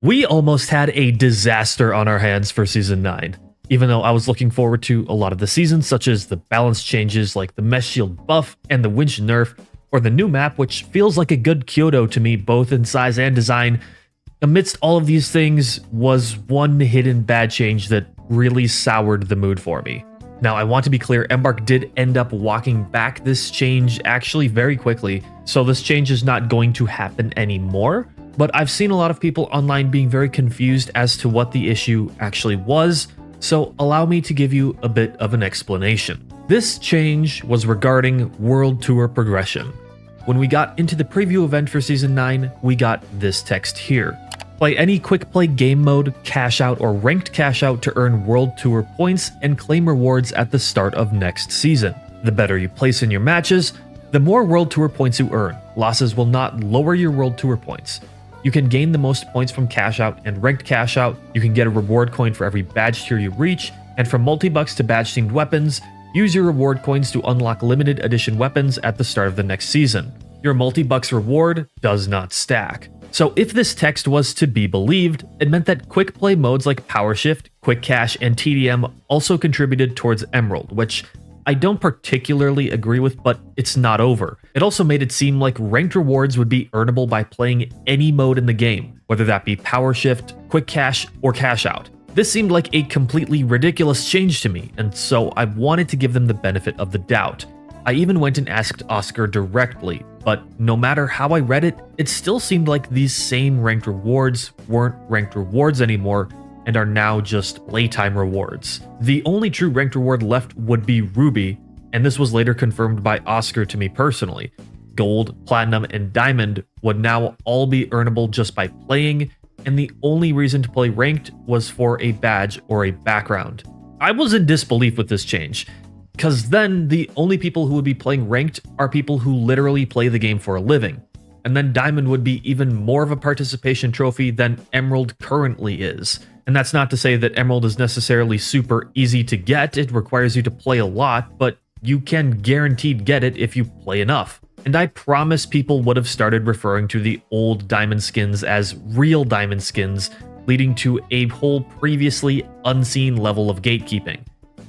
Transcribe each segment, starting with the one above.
We almost had a disaster on our hands for Season 9. Even though I was looking forward to a lot of the seasons, such as the balance changes like the Mesh Shield buff and the Winch nerf, or the new map, which feels like a good Kyoto to me both in size and design, amidst all of these things was one hidden bad change that really soured the mood for me. Now, I want to be clear, Embark did end up walking back this change actually very quickly, so this change is not going to happen anymore. But I've seen a lot of people online being very confused as to what the issue actually was, so allow me to give you a bit of an explanation. This change was regarding World Tour progression. When we got into the preview event for Season 9, we got this text here. Play any quick play game mode, cash out, or ranked cash out to earn World Tour points and claim rewards at the start of next season. The better you place in your matches, the more World Tour points you earn. Losses will not lower your World Tour points. You can gain the most points from cash out and ranked cash out. You can get a reward coin for every badge tier you reach, and from multi-bucks to badge themed weapons, use your reward coins to unlock limited edition weapons at the start of the next season. Your multi-bucks reward does not stack. So if this text was to be believed, it meant that quick play modes like Power Shift, Quick Cash, and TDM also contributed towards Emerald, which I don't particularly agree with, but it's not over. It also made it seem like ranked rewards would be earnable by playing any mode in the game, whether that be Power Shift, Quick Cash, or Cash Out. This seemed like a completely ridiculous change to me, and so I wanted to give them the benefit of the doubt. I even went and asked Oscar directly, but no matter how I read it, it still seemed like these same ranked rewards weren't ranked rewards anymore, and are now just playtime rewards. The only true ranked reward left would be Ruby, and this was later confirmed by Oscar to me personally. Gold, Platinum, and Diamond would now all be earnable just by playing, and the only reason to play ranked was for a badge or a background. I was in disbelief with this change, because then the only people who would be playing ranked are people who literally play the game for a living. And then Diamond would be even more of a participation trophy than Emerald currently is. And that's not to say that Emerald is necessarily super easy to get, it requires you to play a lot, but you can guaranteed get it if you play enough. And I promise people would have started referring to the old Diamond skins as real Diamond skins, leading to a whole previously unseen level of gatekeeping.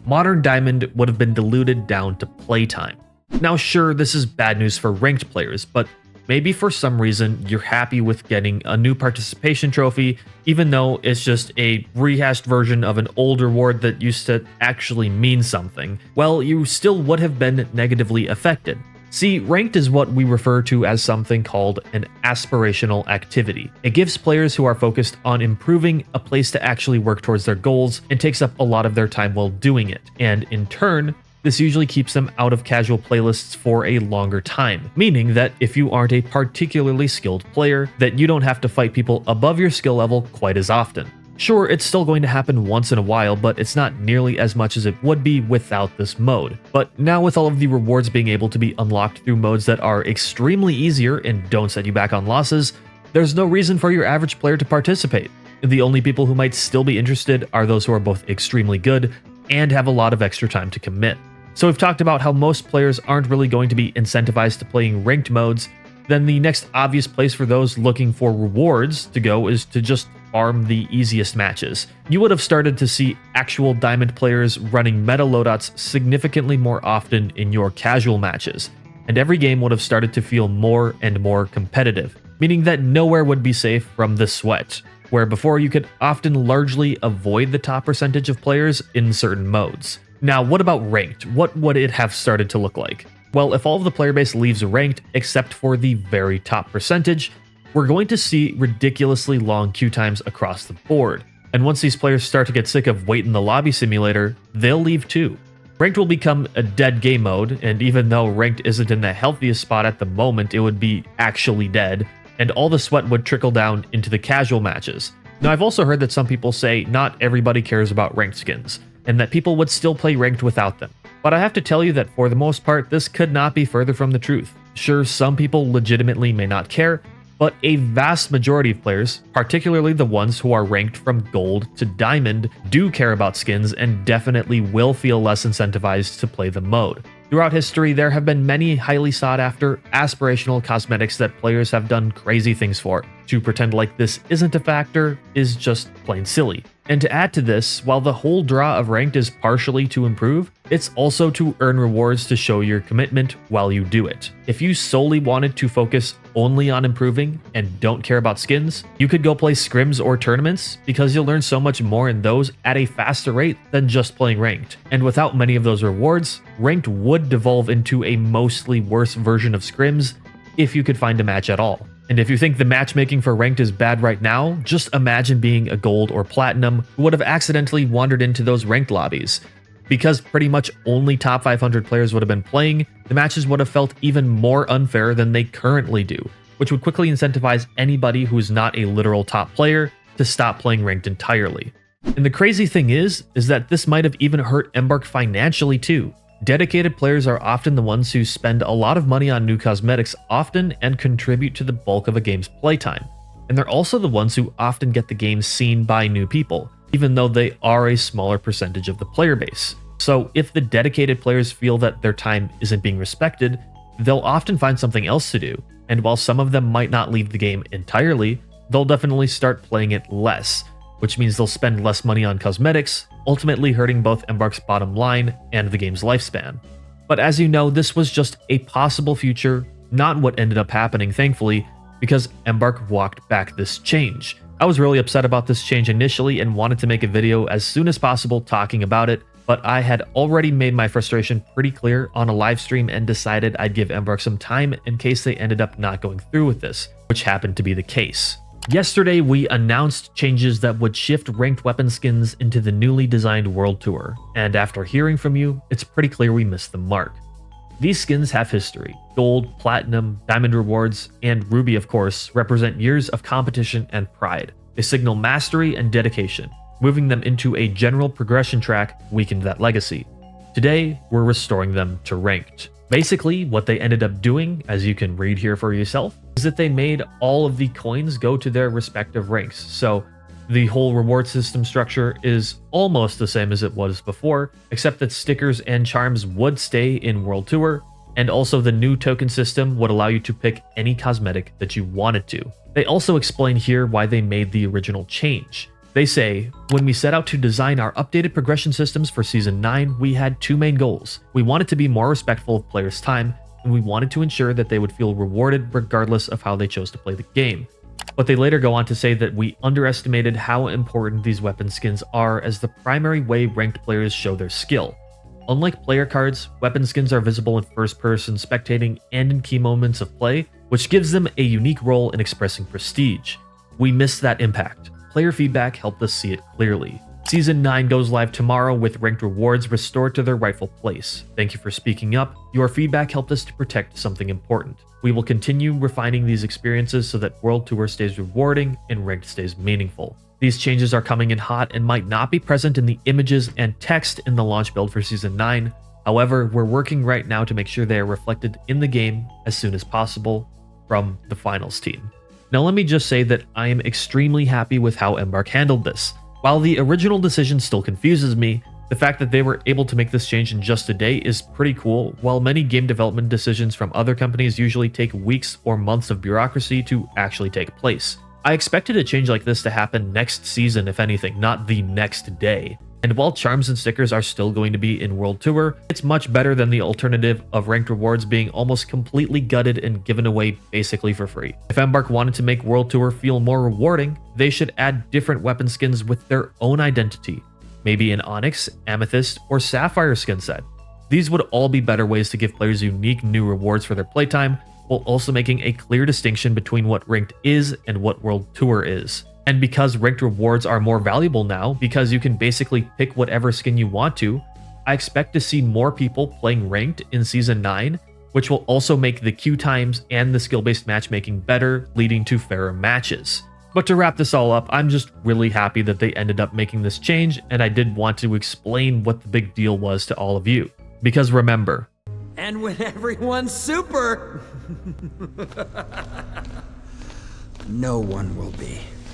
Modern Diamond would have been diluted down to playtime. Now sure, this is bad news for ranked players, but maybe for some reason you're happy with getting a new participation trophy, even though it's just a rehashed version of an old reward that used to actually mean something. Well, you still would have been negatively affected. See, ranked is what we refer to as something called an aspirational activity. It gives players who are focused on improving a place to actually work towards their goals and takes up a lot of their time while doing it, and in turn, this usually keeps them out of casual playlists for a longer time, meaning that if you aren't a particularly skilled player, that you don't have to fight people above your skill level quite as often. Sure, it's still going to happen once in a while, but it's not nearly as much as it would be without this mode. But now with all of the rewards being able to be unlocked through modes that are extremely easier and don't set you back on losses, there's no reason for your average player to participate. The only people who might still be interested are those who are both extremely good and have a lot of extra time to commit. So we've talked about how most players aren't really going to be incentivized to playing ranked modes, then the next obvious place for those looking for rewards to go is to just farm the easiest matches. You would have started to see actual Diamond players running meta loadouts significantly more often in your casual matches, and every game would have started to feel more and more competitive, meaning that nowhere would be safe from the sweat, where before you could often largely avoid the top percentage of players in certain modes. Now, what about ranked? What would it have started to look like? Well, if all of the player base leaves ranked except for the very top percentage, we're going to see ridiculously long queue times across the board. And once these players start to get sick of wait in the lobby simulator, they'll leave too. Ranked will become a dead game mode, and even though ranked isn't in the healthiest spot at the moment, it would be actually dead, and all the sweat would trickle down into the casual matches. Now, I've also heard that some people say not everybody cares about ranked skins, and that people would still play ranked without them. But I have to tell you that for the most part, this could not be further from the truth. Sure, some people legitimately may not care, but a vast majority of players, particularly the ones who are ranked from gold to diamond, do care about skins and definitely will feel less incentivized to play the mode. Throughout history, there have been many highly sought after, aspirational cosmetics that players have done crazy things for. to pretend like this isn't a factor is just plain silly. And to add to this, while the whole draw of ranked is partially to improve, it's also to earn rewards to show your commitment while you do it. If you solely wanted to focus only on improving and don't care about skins, you could go play scrims or tournaments because you'll learn so much more in those at a faster rate than just playing ranked. And without many of those rewards, ranked would devolve into a mostly worse version of scrims if you could find a match at all. And if you think the matchmaking for ranked is bad right now, just imagine being a gold or platinum who would have accidentally wandered into those ranked lobbies. Because pretty much only top 500 players would have been playing, the matches would have felt even more unfair than they currently do, which would quickly incentivize anybody who's not a literal top player to stop playing ranked entirely. And the crazy thing is that this might have even hurt Embark financially too. Dedicated players are often the ones who spend a lot of money on new cosmetics often and contribute to the bulk of a game's playtime. And they're also the ones who often get the game seen by new people, even though they are a smaller percentage of the player base. So if the dedicated players feel that their time isn't being respected, they'll often find something else to do. And while some of them might not leave the game entirely, they'll definitely start playing it less, which means they'll spend less money on cosmetics, ultimately hurting both Embark's bottom line and the game's lifespan. But as you know, this was just a possible future, not what ended up happening, thankfully, because Embark walked back this change. I was really upset about this change initially and wanted to make a video as soon as possible talking about it, but I had already made my frustration pretty clear on a live stream and decided I'd give Embark some time in case they ended up not going through with this, which happened to be the case. Yesterday, we announced changes that would shift ranked weapon skins into the newly designed World Tour, and after hearing from you, it's pretty clear we missed the mark. These skins have history. Gold, platinum, diamond rewards, and ruby, of course, represent years of competition and pride. They signal mastery and dedication. Moving them into a general progression track weakened that legacy. Today, we're restoring them to ranked. Basically, what they ended up doing, as you can read here for yourself, is that they made all of the coins go to their respective ranks. So the whole reward system structure is almost the same as it was before, except that stickers and charms would stay in World Tour, and also the new token system would allow you to pick any cosmetic that you wanted to. They also explain here why they made the original change. They say, when we set out to design our updated progression systems for Season 9, we had two main goals. We wanted to be more respectful of players' time, and we wanted to ensure that they would feel rewarded regardless of how they chose to play the game. But they later go on to say that we underestimated how important these weapon skins are as the primary way ranked players show their skill. Unlike player cards, weapon skins are visible in first-person spectating and in key moments of play, which gives them a unique role in expressing prestige. We missed that impact. Player feedback helped us see it clearly. Season 9 goes live tomorrow with ranked rewards restored to their rightful place. Thank you for speaking up. Your feedback helped us to protect something important. We will continue refining these experiences so that World Tour stays rewarding and ranked stays meaningful. These changes are coming in hot and might not be present in the images and text in the launch build for Season 9. However, we're working right now to make sure they are reflected in the game as soon as possible from the finals team. Now let me just say that I am extremely happy with how Embark handled this. While the original decision still confuses me, the fact that they were able to make this change in just a day is pretty cool, while many game development decisions from other companies usually take weeks or months of bureaucracy to actually take place. I expected a change like this to happen next season if anything, not the next day. And while charms and stickers are still going to be in World Tour, it's much better than the alternative of ranked rewards being almost completely gutted and given away basically for free. If Embark wanted to make World Tour feel more rewarding, they should add different weapon skins with their own identity. Maybe an Onyx, Amethyst, or Sapphire skin set. These would all be better ways to give players unique new rewards for their playtime, while also making a clear distinction between what ranked is and what World Tour is. And because ranked rewards are more valuable now, because you can basically pick whatever skin you want to, I expect to see more people playing ranked in Season 9, which will also make the queue times and the skill-based matchmaking better, leading to fairer matches. But to wrap this all up, I'm just really happy that they ended up making this change, and I did want to explain what the big deal was to all of you. Because remember, and when everyone's super, no one will be.